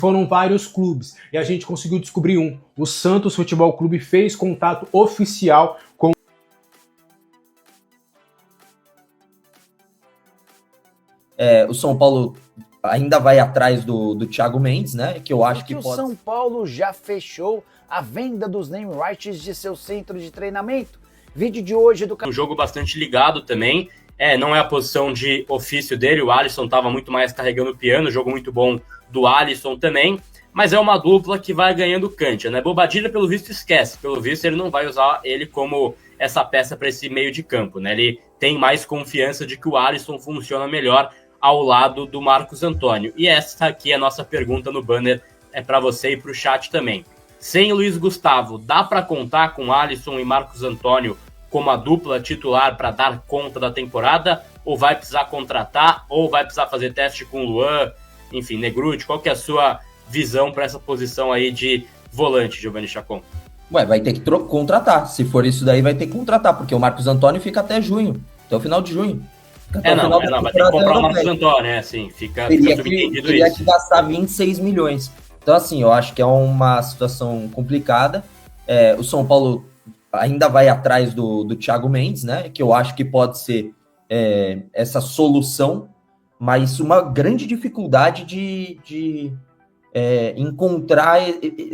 Foram vários clubes e a gente conseguiu descobrir um. O Santos Futebol Clube fez contato oficial com o São Paulo ainda vai atrás do Thiago Mendes, né? Que eu acho que o São Paulo já fechou a venda dos name rights de seu centro de treinamento. Vídeo de hoje do... Um jogo bastante ligado também. Não é a posição de ofício dele, o Alisson estava muito mais carregando o piano, jogo muito bom do Alisson também, mas é uma dupla que vai ganhando cancha, né? Bobadilla, pelo visto, esquece. Pelo visto, ele não vai usar ele como essa peça para esse meio de campo, né? Ele tem mais confiança de que o Alisson funciona melhor ao lado do Marcos Antônio. E essa aqui é a nossa pergunta no banner, é para você e para o chat também. Sem Luiz Gustavo, dá para contar com Alisson e Marcos Antônio como a dupla titular para dar conta da temporada? Ou vai precisar contratar? Ou vai precisar fazer teste com o Luan? Enfim, Negrutti, qual que é a sua visão para essa posição aí de volante, Giovanni Chacon? Vai ter que contratar. Se for isso daí, vai ter que contratar, porque o Marcos Antônio fica até junho, até o final de junho. Vai ter que comprar o Marcos Antônio, assim, fica subentendido isso. Teria que gastar 26 milhões. Então, assim, eu acho que é uma situação complicada. O São Paulo ainda vai atrás do Thiago Mendes, né? Que eu acho que pode ser essa solução, mas uma grande dificuldade de encontrar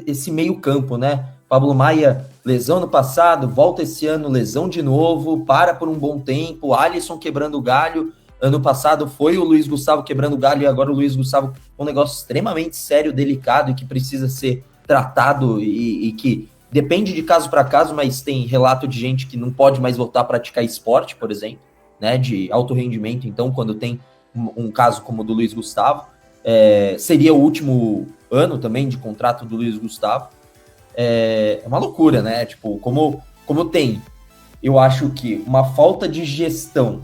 esse meio campo, né? Pablo Maia, lesão no passado, volta esse ano, lesão de novo, para por um bom tempo, Alisson quebrando o galho, ano passado foi o Luiz Gustavo quebrando o galho, e agora o Luiz Gustavo um negócio extremamente sério, delicado, e que precisa ser tratado, e que depende de caso para caso, mas tem relato de gente que não pode mais voltar a praticar esporte, por exemplo, né, de alto rendimento. Então, quando tem um caso como o do Luiz Gustavo, seria o último ano também de contrato do Luiz Gustavo. É uma loucura, né? Tipo, como tem, eu acho que uma falta de gestão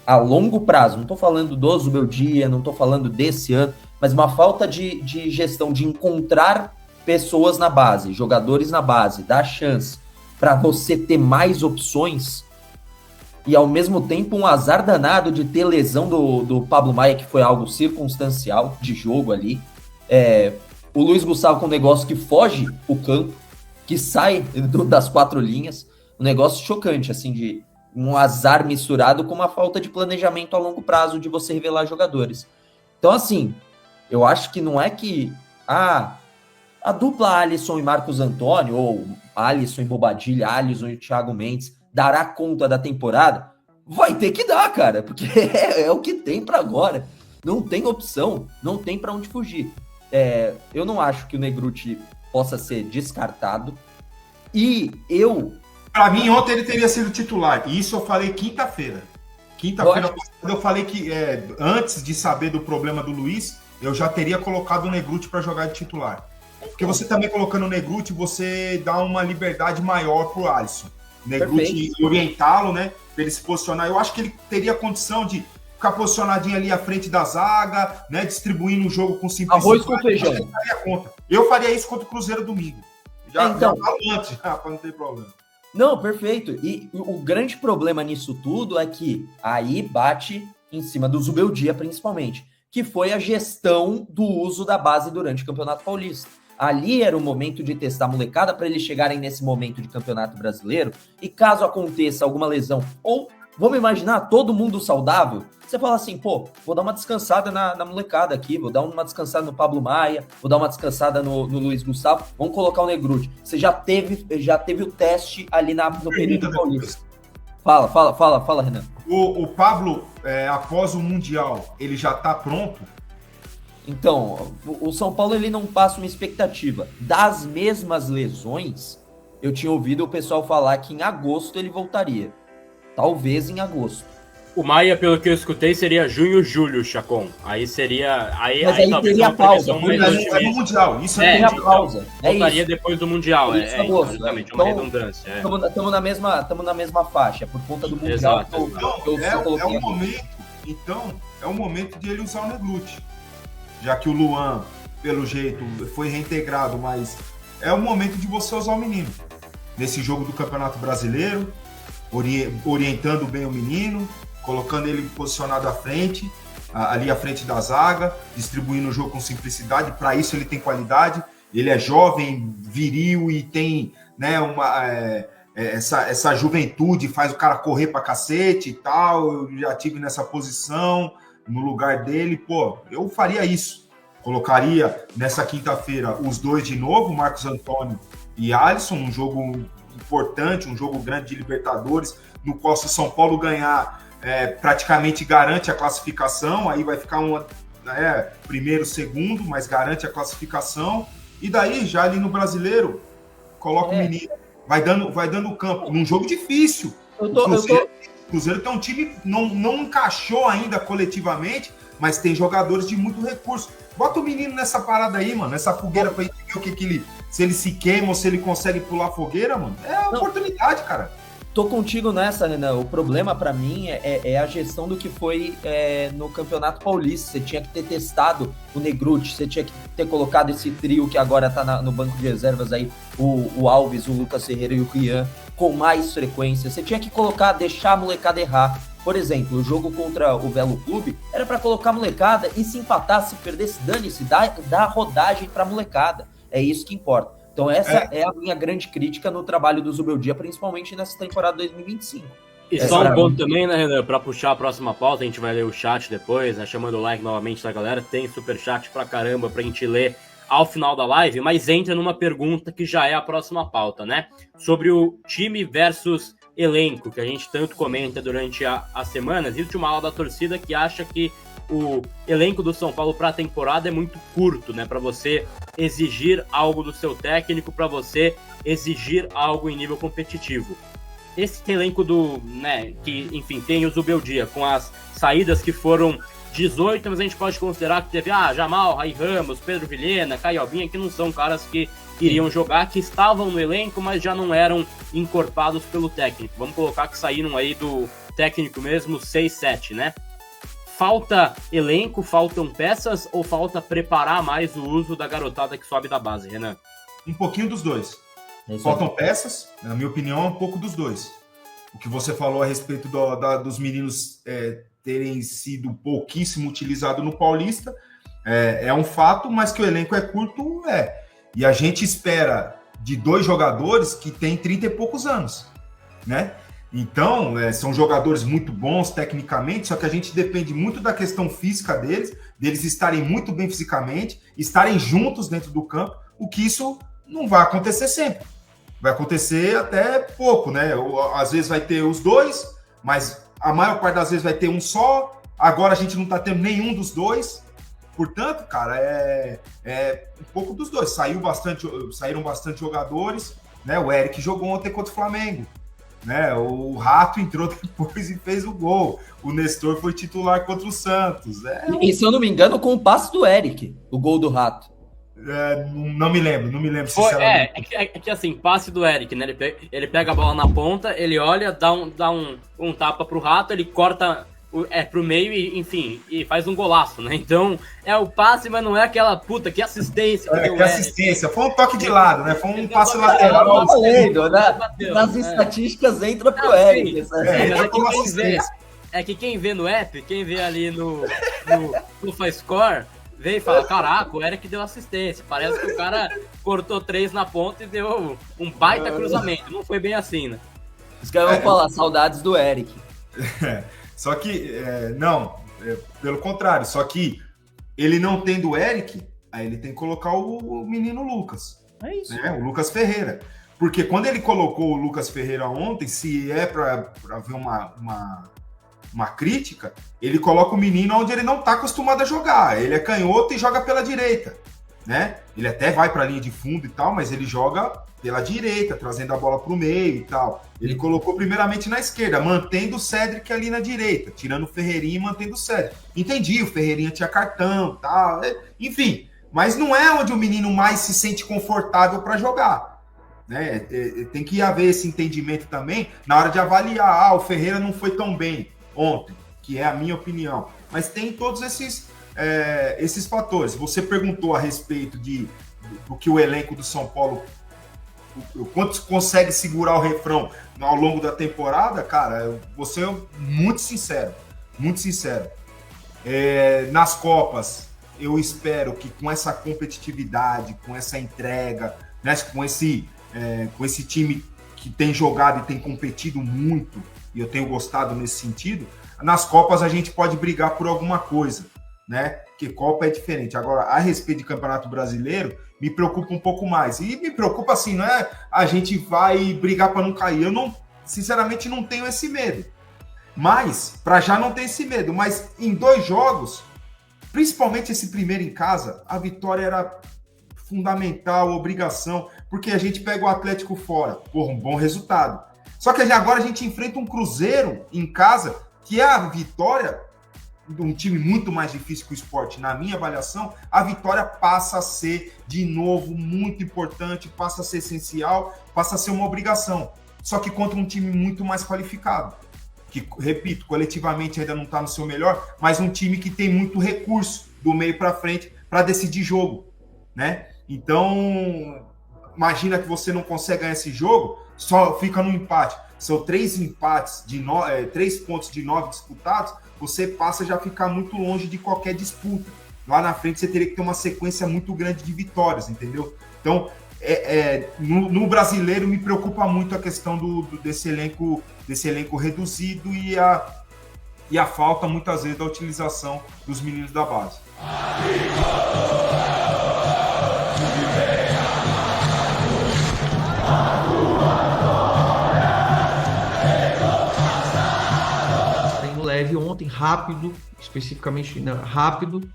a longo prazo, não tô falando do Zubeldia, não tô falando desse ano, mas uma falta de gestão, de encontrar pessoas na base, jogadores na base, dar chance para você ter mais opções, e ao mesmo tempo um azar danado de ter lesão do Pablo Maia, que foi algo circunstancial de jogo ali. O Luiz Gustavo com um negócio que foge o campo, que sai das quatro linhas, um negócio chocante, assim, de um azar misturado com uma falta de planejamento a longo prazo de você revelar jogadores. Então, assim, eu acho que não é que a dupla Alisson e Marcos Antônio, ou Alisson e Bobadilla, Alisson e Thiago Mendes, dará conta da temporada. Vai ter que dar, cara, porque é o que tem para agora. Não tem opção, não tem para onde fugir. Eu não acho que o Negrutti possa ser descartado. E Para mim, ontem ele teria sido titular. E isso eu falei quinta-feira. Quinta-feira eu falei que antes de saber do problema do Luiz, eu já teria colocado o Negrutti para jogar de titular. Porque você também colocando o Negrutti, você dá uma liberdade maior pro Alisson. O Negrutti orientá-lo, né? Para ele se posicionar. Eu acho que ele teria condição de ficar posicionadinho ali à frente da zaga, né? Distribuindo o jogo com simplicidade. Arroz com feijão. Eu faria isso contra o Cruzeiro domingo. Já falo antes, para não ter problema. Não, perfeito. E o grande problema nisso tudo é que aí bate em cima do Zubeldia, principalmente, que foi a gestão do uso da base durante o Campeonato Paulista. Ali era o momento de testar a molecada para eles chegarem nesse momento de Campeonato Brasileiro, e caso aconteça alguma lesão, ou vamos imaginar todo mundo saudável, você fala assim, vou dar uma descansada na molecada aqui, vou dar uma descansada no Pablo Maia, vou dar uma descansada no Luiz Gustavo, vamos colocar o Negrutti. Você já teve o teste ali no período paulista. Fala, Renan. O Pablo, após o Mundial, ele já tá pronto? Então, o São Paulo ele não passa uma expectativa. Das mesmas lesões, eu tinha ouvido o pessoal falar que em agosto ele voltaria. Talvez em agosto. O Maia, pelo que eu escutei, seria junho, julho, Chacon. Aí seria... Mas aí teria pausa. É no Mundial. Isso teria pausa. Voltaria depois do Mundial. Exatamente, uma redundância. Estamos na mesma faixa, por conta do Mundial. Exato. É o momento de ele usar o Negrutti. Já que o Luan, pelo jeito, foi reintegrado, mas é o momento de você usar o menino. Nesse jogo do Campeonato Brasileiro, orientando bem o menino, colocando ele posicionado à frente ali à frente da zaga, distribuindo o jogo com simplicidade. Para isso ele tem qualidade, ele é jovem, viril e tem, né, essa juventude, faz o cara correr pra cacete e tal. Eu já tive nessa posição, no lugar dele, pô, eu faria isso. Colocaria nessa quinta-feira os dois de novo, Marcos Antônio e Alisson, um jogo importante, um jogo grande de Libertadores, no qual se o São Paulo ganhar, praticamente garante a classificação, aí vai ficar primeiro, segundo, mas garante a classificação, e daí, já ali no Brasileiro, coloca o menino, vai dando o campo, num jogo difícil. O Cruzeiro tem um time, não encaixou ainda coletivamente, mas tem jogadores de muito recurso. Bota o menino nessa parada aí, mano, nessa fogueira pra gente ver o que ele, se ele se queima ou se ele consegue pular a fogueira, mano. É a oportunidade, cara. Tô contigo nessa, Renan. O problema pra mim é a gestão do que foi no Campeonato Paulista. Você tinha que ter testado o Negrutti, você tinha que ter colocado esse trio que agora tá no banco de reservas aí, o Alves, o Lucas Ferreira e o Rian, com mais frequência. Você tinha que deixar a molecada errar. Por exemplo, o jogo contra o Velo Clube era para colocar a molecada e se empatar, se perdesse, dane-se, dá rodagem pra molecada. É isso que importa. Então essa é a minha grande crítica no trabalho do Zubeldia, principalmente nessa temporada 2025. E só um ponto também, né, Renan, pra puxar a próxima pauta, a gente vai ler o chat depois, né, chamando o like novamente da galera, tem superchat pra caramba pra gente ler ao final da live, mas entra numa pergunta que já é a próxima pauta, né, sobre o time versus elenco, que a gente tanto comenta durante as semanas. Existe uma ala da torcida que acha que o elenco do São Paulo para a temporada é muito curto, né? Para você exigir algo do seu técnico, para você exigir algo em nível competitivo. Esse elenco que, enfim, tem o Zubeldia, com as saídas que foram 18, mas a gente pode considerar que teve Jamal, Rai Ramos, Pedro Vilhena, Caio Albinha, que não são caras que iriam jogar, que estavam no elenco, mas já não eram encorpados pelo técnico. Vamos colocar que saíram aí do técnico mesmo 6, 7, né? Falta elenco, faltam peças ou falta preparar mais o uso da garotada que sobe da base, Renan? Um pouquinho dos dois. Faltam peças, na minha opinião, é um pouco dos dois. O que você falou a respeito dos meninos terem sido pouquíssimo utilizados no Paulista é um fato, mas que o elenco é curto, E a gente espera de 2 jogadores que têm 30 e poucos anos, né? Então, são jogadores muito bons tecnicamente, só que a gente depende muito da questão física deles estarem muito bem fisicamente, estarem juntos dentro do campo, o que isso não vai acontecer sempre. Vai acontecer até pouco, né? Às vezes vai ter os dois, mas a maior parte das vezes vai ter um só. Agora a gente não tá tendo nenhum dos dois. Portanto, cara, é um pouco dos dois. Saíram bastante jogadores, né? O Eric jogou ontem contra o Flamengo, né? O Rato entrou depois e fez o gol. O Nestor foi titular contra o Santos. E se eu não me engano, com o passe do Eric, o gol do Rato. Não me lembro, sinceramente. É que assim, passe do Eric, né? Ele pega a bola na ponta, ele olha, dá um tapa pro Rato, ele corta pro meio e, enfim, e faz um golaço, né? Então, é o passe, mas não é aquela puta, que assistência. Que assistência, foi um toque de lado, né? Foi um passe lateral. Nas estatísticas entra pro Eric. Que quem vê no app, quem vê ali no SofaScore, vê e fala, caraca, o Eric deu assistência. Parece que o cara cortou 3 na ponta e deu um baita cruzamento. Não foi bem assim, né? Os caras vão falar, saudades do Eric. Só que, pelo contrário, só que ele não tendo o Eric, aí ele tem que colocar o menino Lucas. É isso. Né? O Lucas Ferreira. Porque quando ele colocou o Lucas Ferreira ontem, se é para ver uma crítica, ele coloca o menino onde ele não está acostumado a jogar. Ele é canhoto e joga pela direita, né? Ele até vai para a linha de fundo e tal, mas ele joga pela direita, trazendo a bola para o meio e tal. Ele colocou primeiramente na esquerda, mantendo o Cédric ali na direita, tirando o Ferreirinha e mantendo o Cédric. Entendi, o Ferreirinha tinha cartão e tal, enfim. Mas não é onde o menino mais se sente confortável para jogar, né? Tem que haver esse entendimento também na hora de avaliar. O Ferreira não foi tão bem ontem, que é a minha opinião. Mas tem todos esses fatores. Você perguntou a respeito do que o elenco do São Paulo, o quanto consegue segurar o refrão ao longo da temporada, cara, eu vou ser muito sincero. Nas Copas, eu espero que com essa competitividade, com essa entrega, né, com esse time que tem jogado e tem competido muito, e eu tenho gostado nesse sentido, nas Copas a gente pode brigar por alguma coisa, né? Porque Copa é diferente. Agora, a respeito de Campeonato Brasileiro, me preocupa um pouco mais. E me preocupa assim, não é a gente vai brigar para não cair. Eu sinceramente, não tenho esse medo. Mas, para já não ter esse medo. Mas em 2 jogos, principalmente esse primeiro em casa, a vitória era fundamental, obrigação, porque a gente pega o Atlético fora. Porra, um bom resultado. Só que agora a gente enfrenta um Cruzeiro em casa, que é a vitória de um time muito mais difícil que o Sport, na minha avaliação, a vitória passa a ser, de novo, muito importante, passa a ser essencial, passa a ser uma obrigação. Só que contra um time muito mais qualificado, que, repito, coletivamente ainda não está no seu melhor, mas um time que tem muito recurso do meio para frente para decidir jogo, né? Então, imagina que você não consegue ganhar esse jogo, só fica no empate. São 3 empates, 3 pontos de 9 disputados, você passa a já ficar muito longe de qualquer disputa. Lá na frente você teria que ter uma sequência muito grande de vitórias, entendeu? Então, no brasileiro me preocupa muito a questão desse elenco reduzido e a falta, muitas vezes, da utilização dos meninos da base. Leve ontem, rápido, especificamente rápido,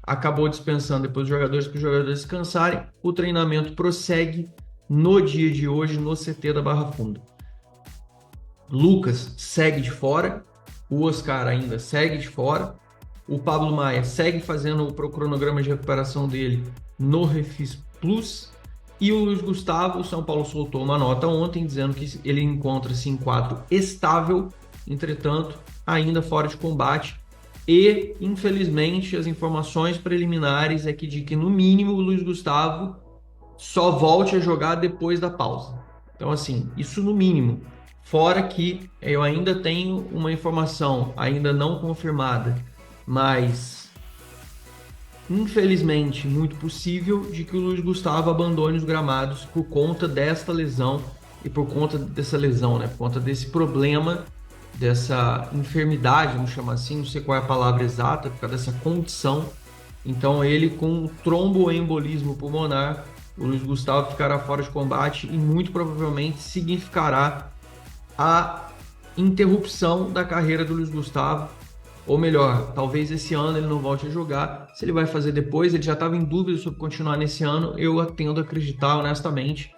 acabou dispensando depois os jogadores para os jogadores descansarem. O treinamento prossegue no dia de hoje no CT da Barra Funda. Lucas segue de fora, o Oscar ainda segue de fora, o Pablo Maia segue fazendo o cronograma de recuperação dele no Refis Plus, e o Luiz Gustavo, o São Paulo soltou uma nota ontem dizendo que ele encontra-se em quadro estável, entretanto ainda fora de combate, e infelizmente as informações preliminares é que no mínimo o Luiz Gustavo só volte a jogar depois da pausa. Então assim, isso no mínimo, fora que eu ainda tenho uma informação ainda não confirmada, mas infelizmente muito possível de que o Luiz Gustavo abandone os gramados por conta desta lesão e por conta dessa lesão, né, por conta desse problema, dessa enfermidade, vamos chamar assim, não sei qual é a palavra exata, por causa dessa condição. Então ele com tromboembolismo pulmonar, o Luiz Gustavo ficará fora de combate e muito provavelmente significará a interrupção da carreira do Luiz Gustavo, ou melhor, talvez esse ano ele não volte a jogar. Se ele vai fazer depois, ele já estava em dúvida sobre continuar nesse ano, eu tendo a acreditar honestamente,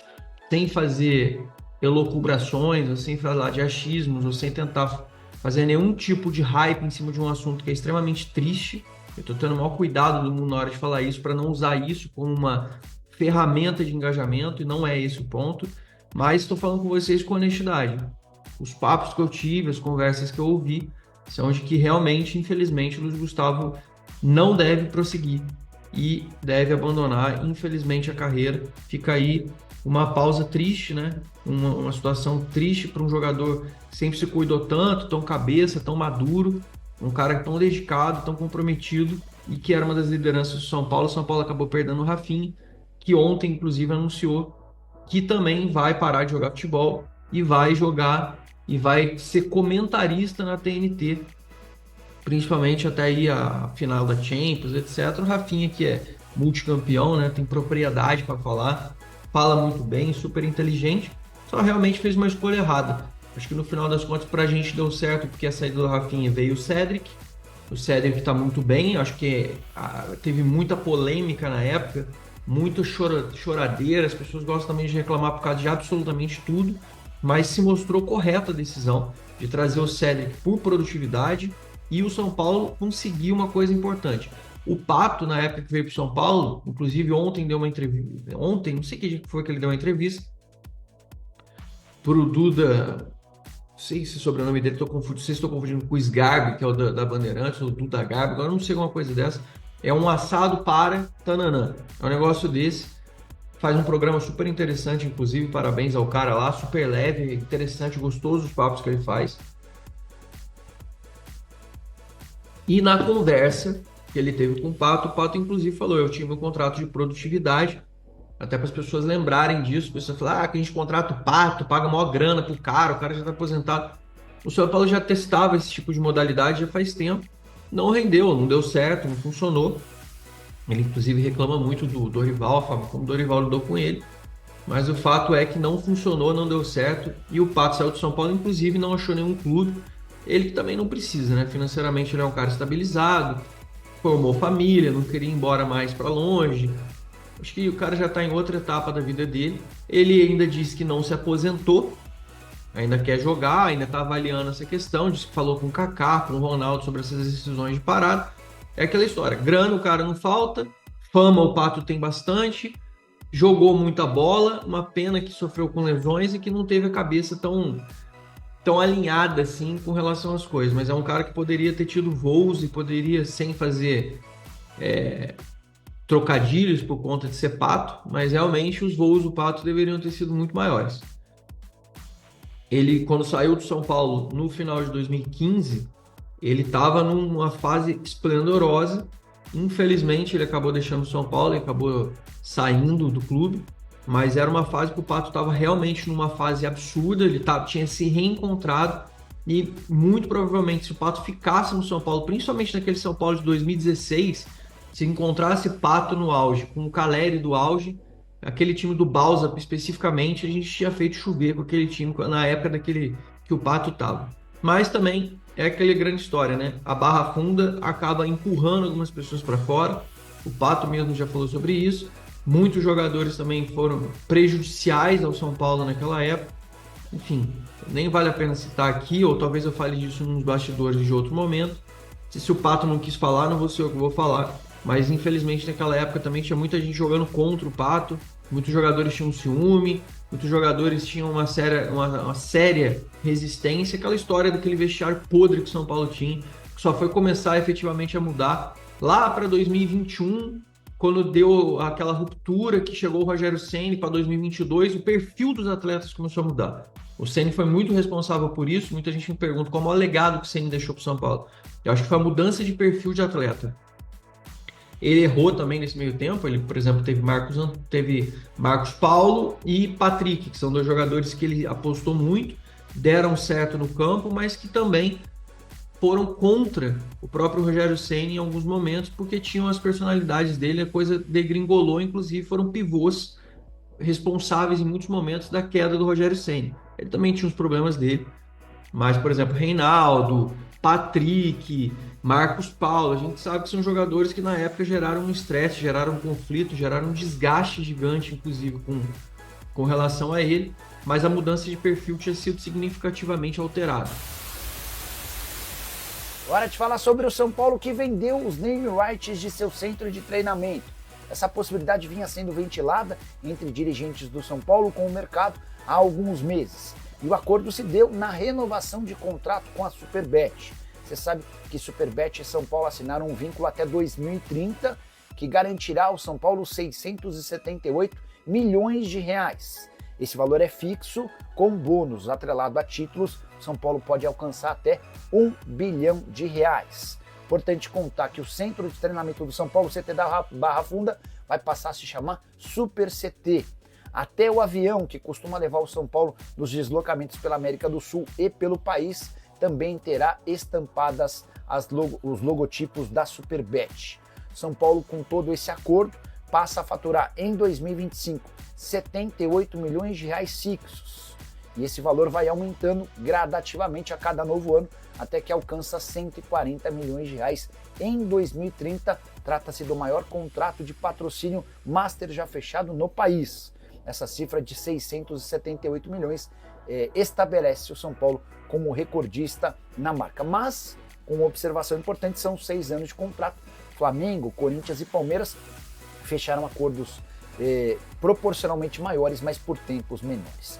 sem fazer elucubrações, ou sem falar de achismos, ou sem tentar fazer nenhum tipo de hype em cima de um assunto que é extremamente triste. Eu estou tendo o maior cuidado do mundo na hora de falar isso, para não usar isso como uma ferramenta de engajamento, e não é esse o ponto, mas estou falando com vocês com honestidade. Os papos que eu tive, as conversas que eu ouvi, são de que realmente, infelizmente, o Luiz Gustavo não deve prosseguir e deve abandonar, infelizmente, a carreira. Fica aí uma pausa triste, né? Uma situação triste para um jogador que sempre se cuidou tanto, tão cabeça, tão maduro, um cara tão dedicado, tão comprometido, e que era uma das lideranças do São Paulo. O São Paulo acabou perdendo o Rafinha, que ontem, inclusive, anunciou que também vai parar de jogar futebol e vai jogar e vai ser comentarista na TNT, principalmente até aí a final da Champions, etc. O Rafinha, que é multicampeão, né? Tem propriedade para falar, fala muito bem, super inteligente, só realmente fez uma escolha errada. Acho que no final das contas pra gente deu certo, porque a saída do Rafinha veio o Cédric tá muito bem, acho que teve muita polêmica na época, muita choradeira, as pessoas gostam também de reclamar por causa de absolutamente tudo, mas se mostrou correta a decisão de trazer o Cédric por produtividade, e o São Paulo conseguiu uma coisa importante. O Pato, na época que veio para o São Paulo, inclusive ontem deu uma entrevista, não sei que dia foi que ele deu uma entrevista, pro Duda, não sei se o sobrenome dele, não sei se estou confundindo com o Sgarbi, que é o da Bandeirantes, ou o Duda Garbi, agora não sei alguma coisa dessa, é um assado para tananã, é um negócio desse, faz um programa super interessante, inclusive, parabéns ao cara lá, super leve, interessante, gostoso os papos que ele faz. E na conversa que ele teve com o Pato inclusive falou, eu tive um contrato de produtividade, até para as pessoas lembrarem disso, as pessoas falam, que a gente contrata o Pato, paga maior grana pro cara, o cara já está aposentado. O São Paulo já testava esse tipo de modalidade já faz tempo, não rendeu, não deu certo, não funcionou. Ele inclusive reclama muito do Dorival, a forma como o Dorival lidou com ele, mas o fato é que não funcionou, não deu certo, e o Pato saiu do São Paulo, inclusive não achou nenhum clube, ele que também não precisa, né? Financeiramente ele é um cara estabilizado, formou família, não queria ir embora mais para longe. Acho que o cara já está em outra etapa da vida dele. Ele ainda disse que não se aposentou, ainda quer jogar, ainda está avaliando essa questão, disse que falou com o Kaká, com o Ronaldo sobre essas decisões de parada. É aquela história, grana o cara não falta, fama o Pato tem bastante, jogou muita bola, uma pena que sofreu com lesões e que não teve a cabeça tão alinhada assim com relação às coisas, mas é um cara que poderia ter tido voos e poderia, sem fazer trocadilhos por conta de ser Pato, mas realmente os voos do Pato deveriam ter sido muito maiores. Ele, quando saiu do São Paulo no final de 2015, ele estava numa fase esplendorosa. Infelizmente ele acabou deixando o São Paulo e acabou saindo do clube, mas era uma fase que o Pato estava realmente numa fase absurda, ele tinha se reencontrado e muito provavelmente se o Pato ficasse no São Paulo, principalmente naquele São Paulo de 2016, se encontrasse Pato no auge, com o Caleri do auge, aquele time do Balsa especificamente, a gente tinha feito chover com aquele time na época que o Pato estava. Mas também é aquela grande história, né? A barra funda acaba empurrando algumas pessoas para fora, o Pato mesmo já falou sobre isso. Muitos jogadores também foram prejudiciais ao São Paulo naquela época. Enfim, nem vale a pena citar aqui, ou talvez eu fale disso nos bastidores de outro momento. Se o Pato não quis falar, não vou ser eu que vou falar. Mas infelizmente naquela época também tinha muita gente jogando contra o Pato. Muitos jogadores tinham ciúme, muitos jogadores tinham uma séria resistência. Aquela história daquele vestiário podre que o São Paulo tinha, que só foi começar efetivamente a mudar lá para 2021, quando deu aquela ruptura que chegou o Rogério Ceni para 2022, o perfil dos atletas começou a mudar. O Ceni foi muito responsável por isso. Muita gente me pergunta qual é o legado que o Ceni deixou para o São Paulo. Eu acho que foi a mudança de perfil de atleta. Ele errou também nesse meio tempo. Ele, por exemplo, teve Marcos Paulo e Patrick, que são dois jogadores que ele apostou muito, deram certo no campo, mas que também foram contra o próprio Rogério Ceni em alguns momentos, porque tinham as personalidades dele, a coisa degringolou, inclusive foram pivôs responsáveis em muitos momentos da queda do Rogério Ceni. Ele também tinha os problemas dele, mas, por exemplo, Reinaldo, Patrick, Marcos Paulo, a gente sabe que são jogadores que na época geraram um estresse, geraram um conflito, geraram um desgaste gigante, inclusive, com relação a ele, mas a mudança de perfil tinha sido significativamente alterada. Hora de falar sobre o São Paulo, que vendeu os name rights de seu centro de treinamento. Essa possibilidade vinha sendo ventilada entre dirigentes do São Paulo com o mercado há alguns meses. E o acordo se deu na renovação de contrato com a Superbet. Você sabe que Superbet e São Paulo assinaram um vínculo até 2030 que garantirá ao São Paulo 678 milhões de reais. Esse valor é fixo, com bônus atrelado a títulos. São Paulo pode alcançar até 1 bilhão de reais. Importante contar que o centro de treinamento do São Paulo, CT da Barra Funda, vai passar a se chamar Super CT. Até o avião que costuma levar o São Paulo nos deslocamentos pela América do Sul e pelo país também terá estampadas os logotipos da Superbet. São Paulo, com todo esse acordo, passa a faturar em 2025 78 milhões de reais fixos. E esse valor vai aumentando gradativamente a cada novo ano, até que alcança 140 milhões de reais em 2030. Trata-se do maior contrato de patrocínio master já fechado no país. Essa cifra de 678 milhões estabelece o São Paulo como recordista na marca. Mas, com uma observação importante, são 6 anos de contrato. Flamengo, Corinthians e Palmeiras fecharam acordos proporcionalmente maiores, mas por tempos menores.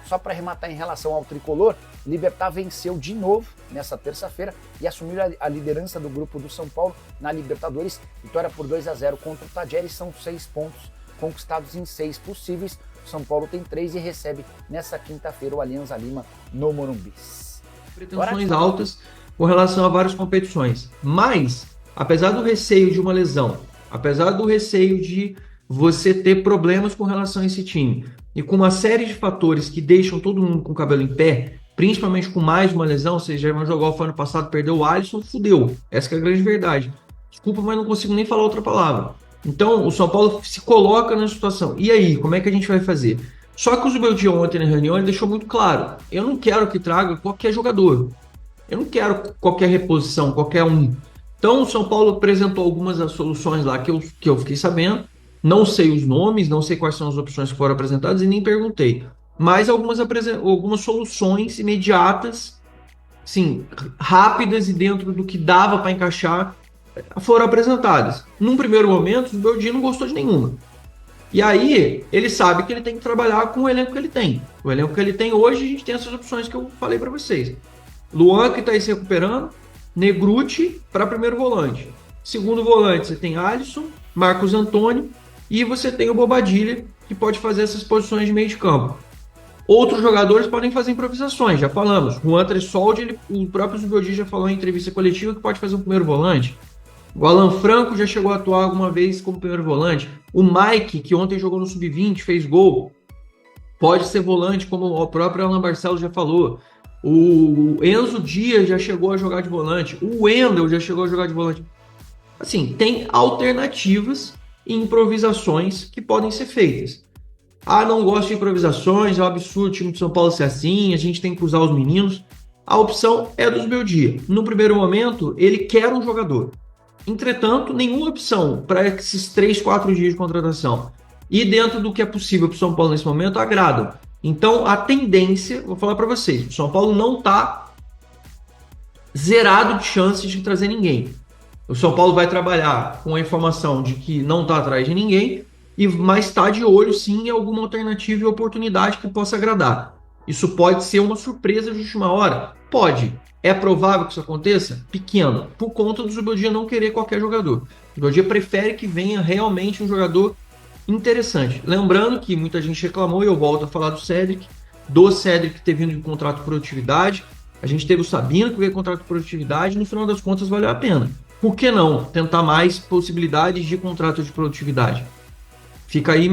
Só para arrematar em relação ao tricolor, Libertad venceu de novo nessa terça-feira e assumiu a liderança do grupo do São Paulo na Libertadores. Vitória por 2-0 contra o Tajeres, são 6 pontos conquistados em 6 possíveis. O São Paulo tem 3 e recebe nessa quinta-feira o Alianza Lima no Morumbi. Pretensões altas, com relação a várias competições. Mas, apesar do receio de uma lesão, apesar do receio de você ter problemas com relação a esse time, e com uma série de fatores que deixam todo mundo com o cabelo em pé, principalmente com mais uma lesão, ou seja, vai jogar o ano passado, perdeu o Alisson, fudeu. Essa que é a grande verdade. Desculpa, mas não consigo nem falar outra palavra. Então, o São Paulo se coloca na situação. E aí, como é que a gente vai fazer? Só que o Zubeldia ontem na reunião ele deixou muito claro, eu não quero que traga qualquer jogador. Eu não quero qualquer reposição, qualquer um. Então, o São Paulo apresentou algumas das soluções lá que eu fiquei sabendo. Não sei os nomes, não sei quais são as opções que foram apresentadas e nem perguntei. Mas algumas soluções imediatas, sim, rápidas e dentro do que dava para encaixar, foram apresentadas. Num primeiro momento, o Beldi não gostou de nenhuma. E aí, ele sabe que ele tem que trabalhar com o elenco que ele tem. O elenco que ele tem hoje, a gente tem essas opções que eu falei para vocês. Luan, que está aí se recuperando. Negruti para primeiro volante. Segundo volante, você tem Alisson, Marcos Antônio e você tem o Bobadilha, que pode fazer essas posições de meio de campo. Outros jogadores podem fazer improvisações, já falamos. Juan Tressoldi, o próprio Zubeldia já falou em entrevista coletiva que pode fazer um primeiro volante. O Alan Franco já chegou a atuar alguma vez como primeiro volante. O Mike, que ontem jogou no Sub-20, fez gol. Pode ser volante, como o próprio Alan Barcelos já falou. O Enzo Dias já chegou a jogar de volante. O Wendel já chegou a jogar de volante. Assim, tem alternativas e improvisações que podem ser feitas. Ah, não gosto de improvisações, é um absurdo o time de São Paulo ser assim, a gente tem que usar os meninos. A opção é do Zubeldia. No primeiro momento, ele quer um jogador. Entretanto, nenhuma opção para esses 3, 4 dias de contratação e dentro do que é possível para o São Paulo nesse momento agradam. Então, a tendência, vou falar para vocês, o São Paulo não está zerado de chances de trazer ninguém. O São Paulo vai trabalhar com a informação de que não está atrás de ninguém, mas está de olho sim em alguma alternativa e oportunidade que possa agradar. Isso pode ser uma surpresa de última hora? Pode. É provável que isso aconteça? Pequeno, por conta do Zubeldia não querer qualquer jogador. O Zubeldia prefere que venha realmente um jogador interessante. Lembrando que muita gente reclamou, e eu volto a falar do Cédric ter vindo de contrato de produtividade. A gente teve o Sabino que veio de contrato de produtividade e no final das contas valeu a pena. Por que não tentar mais possibilidades de contrato de produtividade? Fica aí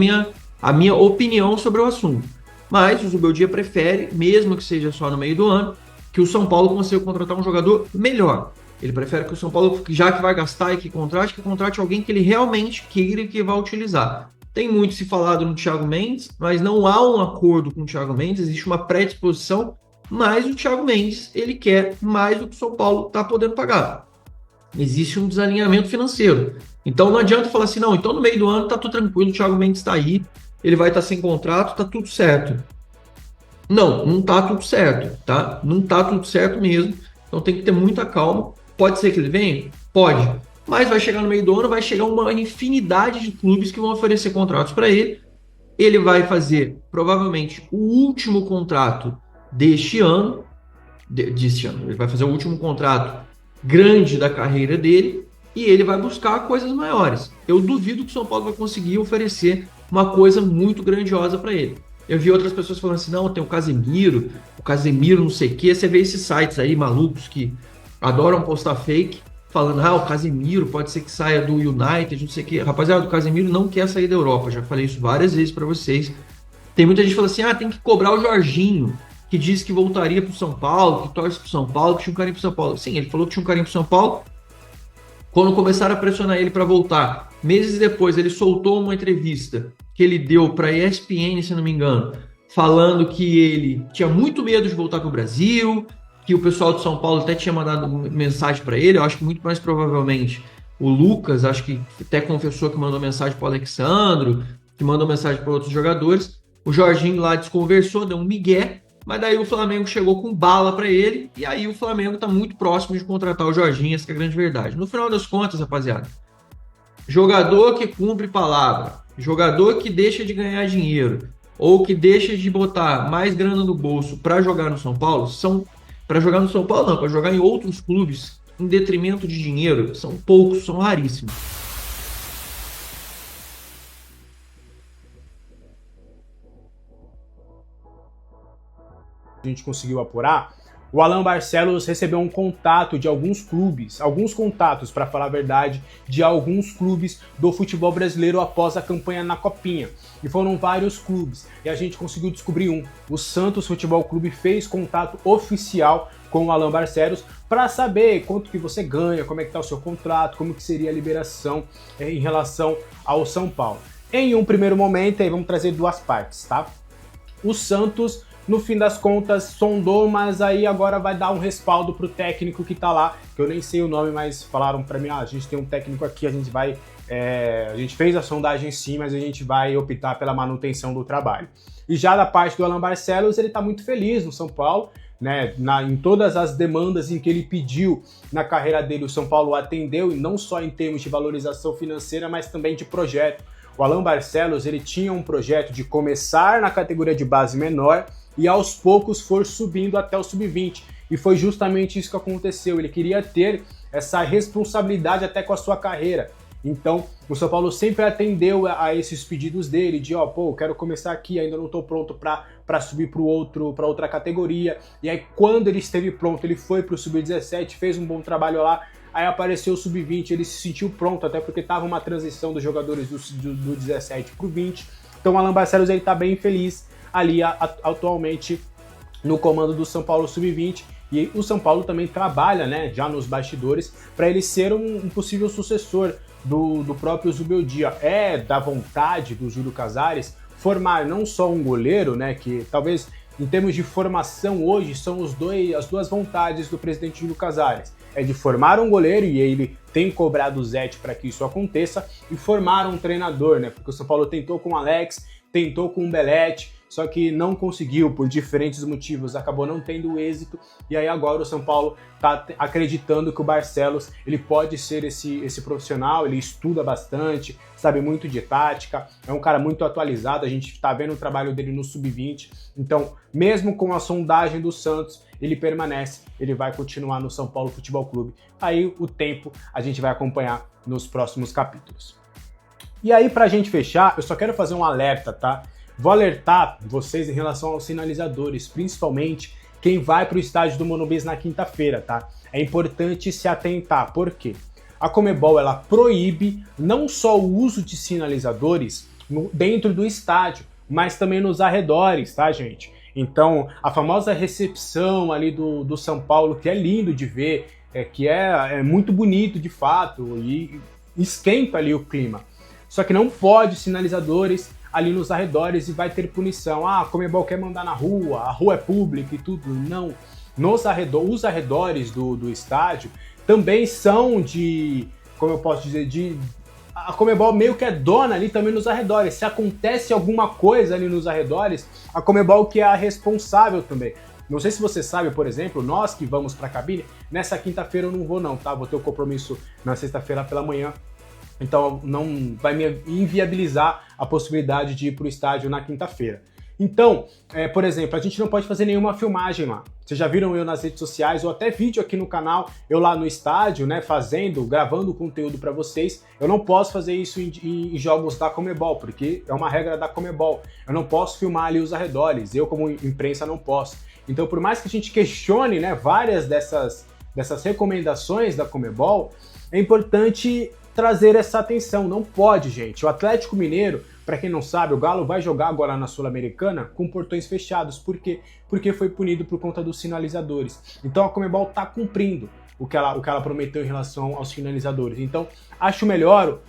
a minha opinião sobre o assunto. Mas o Zubeldia prefere, mesmo que seja só no meio do ano, que o São Paulo consiga contratar um jogador melhor. Ele prefere que o São Paulo, já que vai gastar e que contrate alguém que ele realmente queira e que vá utilizar. Tem muito se falado no Thiago Mendes, mas não há um acordo com o Thiago Mendes, existe uma predisposição, mas o Thiago Mendes, ele quer mais do que o São Paulo está podendo pagar. Existe um desalinhamento financeiro. Então não adianta falar assim, não, então no meio do ano tá tudo tranquilo, o Thiago Mendes está aí, ele vai estar sem contrato, tá tudo certo. Não tá tudo certo, tá? Não tá tudo certo mesmo, então tem que ter muita calma. Pode ser que ele venha? Pode. Mas vai chegar no meio do ano, vai chegar uma infinidade de clubes que vão oferecer contratos para ele. Ele vai fazer, provavelmente, o último contrato deste ano. Ele vai fazer o último contrato grande da carreira dele e ele vai buscar coisas maiores. Eu duvido que o São Paulo vai conseguir oferecer uma coisa muito grandiosa para ele. Eu vi outras pessoas falando assim, não, tem o Casemiro não sei o quê. Você vê esses sites aí malucos que adoram postar fake, falando, o Casemiro pode ser que saia do United, não sei o quê. Rapaziada, o Casemiro não quer sair da Europa, já falei isso várias vezes para vocês. Tem muita gente falando assim, tem que cobrar o Jorginho, que disse que voltaria pro São Paulo, que torce pro São Paulo, que tinha um carinho pro São Paulo. Sim, ele falou que tinha um carinho pro São Paulo. Quando começaram a pressionar ele para voltar, meses depois ele soltou uma entrevista que ele deu para a ESPN, se não me engano, falando que ele tinha muito medo de voltar pro Brasil, que o pessoal de São Paulo até tinha mandado mensagem para ele. Eu acho que muito mais provavelmente o Lucas, acho que até confessou que mandou mensagem para o Alexandro, que mandou mensagem para outros jogadores. O Jorginho lá desconversou, deu um migué, mas daí o Flamengo chegou com bala para ele, e aí o Flamengo está muito próximo de contratar o Jorginho, essa é a grande verdade. No final das contas, rapaziada, jogador que cumpre palavra, jogador que deixa de ganhar dinheiro, ou que deixa de botar mais grana no bolso para jogar no São Paulo, para jogar no São Paulo não, para jogar em outros clubes, em detrimento de dinheiro, são poucos, são raríssimos. A gente conseguiu apurar, o Alan Barcelos recebeu um contato de alguns contatos, para falar a verdade, de alguns clubes do futebol brasileiro após a campanha na Copinha. E foram vários clubes, e a gente conseguiu descobrir um. O Santos Futebol Clube fez contato oficial com o Alan Barcelos para saber quanto que você ganha, como é que tá o seu contrato, como que seria a liberação em relação ao São Paulo. Em um primeiro momento, aí vamos trazer duas partes, tá? O Santos, no fim das contas, sondou, mas aí agora vai dar um respaldo pro técnico que tá lá, que eu nem sei o nome, mas falaram para mim, a gente tem um técnico aqui, a gente vai... a gente fez a sondagem sim, mas a gente vai optar pela manutenção do trabalho. E já da parte do Alan Barcelos, ele tá muito feliz no São Paulo, né? Em todas as demandas em que ele pediu na carreira dele, o São Paulo atendeu, e não só em termos de valorização financeira, mas também de projeto. O Alan Barcelos, ele tinha um projeto de começar na categoria de base menor e aos poucos for subindo até o sub-20. E foi justamente isso que aconteceu. Ele queria ter essa responsabilidade até com a sua carreira. Então, o São Paulo sempre atendeu a esses pedidos dele, de eu quero começar aqui, ainda não estou pronto para subir para outra categoria. E aí, quando ele esteve pronto, ele foi para o sub-17, fez um bom trabalho lá. Aí apareceu o sub-20, ele se sentiu pronto, até porque estava uma transição dos jogadores do 17 para o 20. Então o Alan Barcelos está bem feliz ali atualmente no comando do São Paulo sub-20. E o São Paulo também trabalha, né, já nos bastidores, para ele ser um possível sucessor do próprio Zubeldia. É da vontade do Júlio Casares formar não só um goleiro, né, que talvez em termos de formação hoje são as duas vontades do presidente Júlio Casares. É de formar um goleiro, e ele tem cobrado o Zete para que isso aconteça, e formar um treinador, né? Porque o São Paulo tentou com o Alex, tentou com o Belletti, só que não conseguiu, por diferentes motivos, acabou não tendo êxito, e aí agora o São Paulo está acreditando que o Barcelos ele pode ser esse profissional, ele estuda bastante, sabe muito de tática, é um cara muito atualizado, a gente está vendo o trabalho dele no Sub-20, então mesmo com a sondagem do Santos, ele permanece, ele vai continuar no São Paulo Futebol Clube. Aí o tempo a gente vai acompanhar nos próximos capítulos. E aí, pra gente fechar, eu só quero fazer um alerta, tá? Vou alertar vocês em relação aos sinalizadores, principalmente quem vai pro estádio do Morumbi na quinta-feira, tá? É importante se atentar, por quê? A Conmebol, ela proíbe não só o uso de sinalizadores dentro do estádio, mas também nos arredores, tá, gente? Então, a famosa recepção ali do São Paulo, que é lindo de ver, que é muito bonito de fato, e esquenta ali o clima. Só que não pode sinalizadores ali nos arredores e vai ter punição. A Conmebol quer mandar na rua, a rua é pública e tudo. Não. Os arredores do estádio também são como eu posso dizer, a Conmebol meio que é dona ali também nos arredores. Se acontece alguma coisa ali nos arredores, a Conmebol que é a responsável também. Não sei se você sabe, por exemplo, nós que vamos para a cabine, nessa quinta-feira eu não vou não, tá? Vou ter um compromisso na sexta-feira pela manhã. Então não vai me inviabilizar a possibilidade de ir para o estádio na quinta-feira. Então, por exemplo, a gente não pode fazer nenhuma filmagem lá. Vocês já viram eu nas redes sociais, ou até vídeo aqui no canal, eu lá no estádio, né, gravando conteúdo para vocês. Eu não posso fazer isso em jogos da Conmebol, porque é uma regra da Conmebol. Eu não posso filmar ali os arredores, eu como imprensa não posso. Então, por mais que a gente questione, né, várias dessas recomendações da Conmebol, é importante trazer essa atenção. Não pode, gente. O Atlético Mineiro, para quem não sabe, o Galo vai jogar agora na Sul-Americana com portões fechados. Por quê? Porque foi punido por conta dos sinalizadores. Então a Conmebol está cumprindo o que ela prometeu em relação aos sinalizadores. Então acho melhor,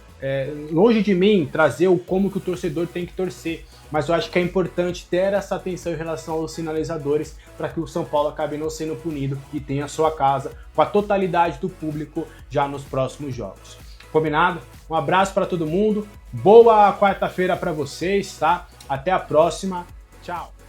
longe de mim, trazer como que o torcedor tem que torcer. Mas eu acho que é importante ter essa atenção em relação aos sinalizadores para que o São Paulo acabe não sendo punido e tenha a sua casa com a totalidade do público já nos próximos jogos. Combinado? Um abraço para todo mundo, boa quarta-feira para vocês, tá? Até a próxima, tchau!